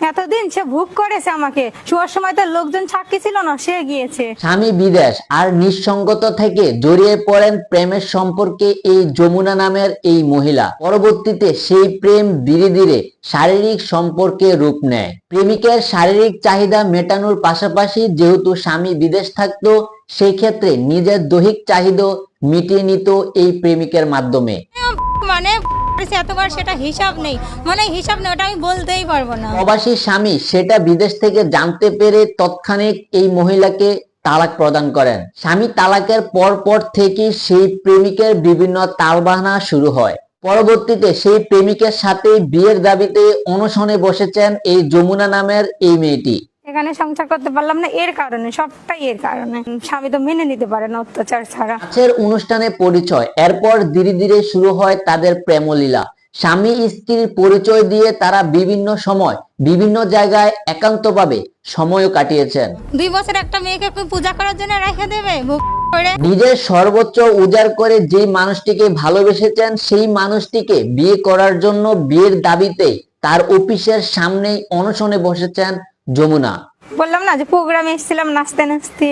এতদিন সে ভোগ করেছে আমাকে, শোয়ার সময় তো লোকজন সাক্ষী ছিল না, সে গিয়েছে। স্বামী বিদেশ আর নিঃসঙ্গতা থেকে জড়িয়ে পড়েন প্রেমের সম্পর্কে এই যমুনা নামের এই মহিলা। পরবর্তীতে সেই প্রেম ধীরে ধীরে শারীরিক সম্পর্কে রূপ নেয়। প্রেমিকের শারীরিক চাহিদা মেটানোর পাশাপাশি যেহেতু স্বামী বিদেশ থাকতো, সেই ক্ষেত্রে নিজের দৈহিক চাহিদা মিটিয়ে নিত এই প্রেমিকের মাধ্যমে। মানে এতবার সেটা হিসাব নেই, হিসাব নেই, ওটা আমি বলতেই পারবো না। প্রবাসী স্বামী সেটা বিদেশ থেকে জানতে পেরে তৎক্ষণিক এই মহিলাকে তালাক প্রদান করেন। স্বামী তালাকের পর থেকে সেই প্রেমিকের বিভিন্ন তালবাহানা শুরু হয়। পরবর্তীতে সেই প্রেমিকের সাথে বিয়ের দাবিতে অনশনে বসেছেন এই যমুনা নামের এই মেয়েটি। এখানে সংসার করতে পারলাম না এর কারণে, সবটাই এর কারণে। স্বামী তো মেনে নিতে পারে না অত্যাচার ছাড়া। নাচের অনুষ্ঠানে পরিচয়, এরপর ধীরে ধীরে শুরু হয় তাদের প্রেমলীলা। স্বামী স্ত্রীর পরিচয় দিয়ে তারা বিভিন্ন সময় বিভিন্ন জায়গায় একান্তভাবে সময়ও কাটিয়েছেন। 2 বছর একটা মেয়েকে পূজা করার জন্য রেখে দেবে? নিজের সর্বোচ্চ উজাড় করে যে মানুষটিকে ভালোবেসেছেন, সেই মানুষটিকে বিয়ে করার জন্য বিয়ের দাবিতে তার অফিসের সামনেই অনশনে বসেছেন যমুনা। বললাম না যে প্রোগ্রামে এসেছিলাম, নাচতে নাচতে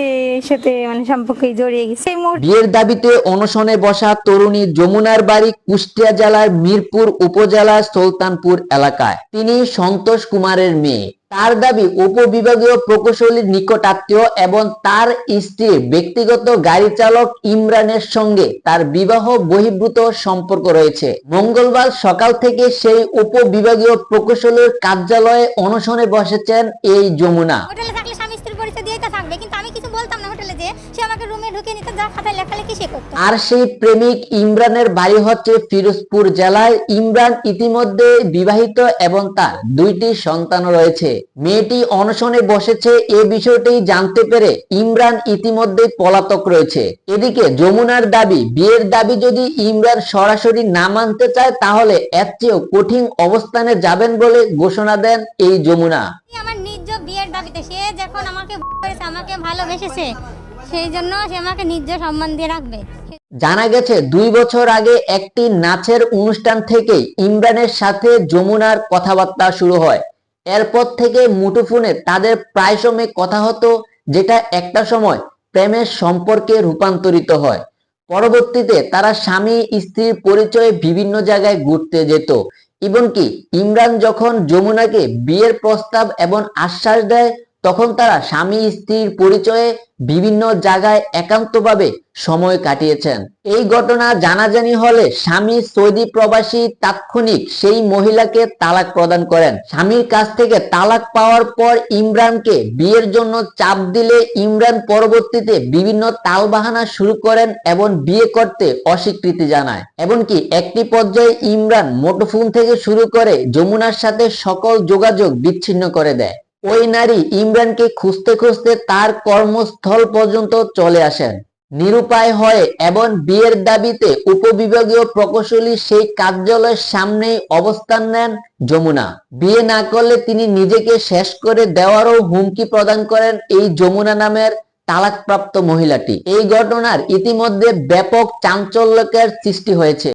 সাথে সম্পর্কে জড়িয়ে গেছে। বিয়ের দাবিতে অনশনে বসা তরুণী যমুনার বাড়ি কুষ্টিয়া জেলার মিরপুর উপজেলার সুলতানপুর এলাকায়। তিনি সন্তোষ কুমারের মেয়ে। তার দাবি উপবিভাগীয় প্রকৌশলীর নিকটাত্মীয় এবং তার স্ত্রীর ব্যক্তিগত গাড়ি চালক ইমরানের সঙ্গে তার বিবাহ বহির্ভূত সম্পর্ক রয়েছে। মঙ্গলবার সকাল থেকে সেই উপবিভাগীয় প্রকৌশলীর কার্যালয়ে অনশনে বসেছেন এই যমুনা। হোটেলে থাকলে স্বামী স্ত্রীর পরিচয় দিয়েই তো থাকবে, কিন্তু আমি কিছু বলতাম না হোটেলে, যে সে আমাকে রুমে ঢুকিয়ে নিত, যা খাতায় লেখালেখি সে করতো। আর সেই প্রেমিক ইমরানের বাড়ি হচ্ছে ফিরোজপুর জেলায়। ইমরান ইতিমধ্যে বিবাহিত এবং তার 2টি সন্তান রয়েছে। মেয়েটি অনশনে বসেছে এ বিষয়টি জানতে পেরে ইমরান ইতিমধ্যে পলাতক রয়েছে। এদিকে যমুনার দাবি, বিয়ের দাবি যদি ইমরান সরাসরি না মানতে চায় তাহলে এর চেয়েও কঠিন অবস্থানে যাবেন বলে ঘোষণা দেন এই যমুনা। আমার নিজ বিয়ের দাবিতে সে যখন আমাকে করেছে, আমাকে ভালোবেসেছে, সেই জন্য সে আমাকে নিজ সম্মান দিয়ে রাখবে। জানা গেছে 2 বছর আগে একটি নাচের অনুষ্ঠান থেকে ইমরানের সাথে যমুনার কথাবার্তা শুরু হয়। এরপর থেকে মুঠোফোনে তাদের প্রায় সময় কথা হতো, যেটা একটা সময় প্রেমের সম্পর্কে রূপান্তরিত হয়। পরবর্তীতে তারা স্বামী স্ত্রীর পরিচয়ে বিভিন্ন জায়গায় ঘুরতে যেত। এমনকি ইমরান যখন যমুনাকে বিয়ের প্রস্তাব এবং আশ্বাস দেয়, তখন তারা স্বামী স্ত্রীর পরিচয়ে বিভিন্ন জায়গায় একান্তভাবে সময় কাটিয়েছেন। এই ঘটনা জানাজানি হলে স্বামী সৌদি প্রবাসী তাৎক্ষণিক সেই মহিলাকে তালাক প্রদান করেন। স্বামীর কাছ থেকে তালাক পাওয়ার পর ইমরানকে বিয়ের জন্য চাপ দিলে ইমরান পরবর্তীতে বিভিন্ন তালবাহানা শুরু করেন এবং বিয়ে করতে অস্বীকৃতি জানায়। এমনকি একটি পর্যায়ে ইমরান মুঠোফোন থেকে শুরু করে যমুনার সাথে সকল যোগাযোগ বিচ্ছিন্ন করে দেয়। ওই নারী ইমরানকে খুঁজতে খুঁজতে তার কর্মস্থল পর্যন্ত চলে আসেন। নিরুপায় হয়ে এবং বিয়ের দাবিতে উপবিভাগীয় প্রকৌশলী সেই কার্যালয়ের সামনেই অবস্থান নেন যমুনা। বিয়ে না করলে তিনি নিজেকে শেষ করে দেওয়ারও হুমকি প্রদান করেন এই যমুনা নামের তালাকপ্রাপ্ত মহিলাটি। এই ঘটনার ইতিমধ্যে ব্যাপক চাঞ্চল্যের সৃষ্টি হয়েছে।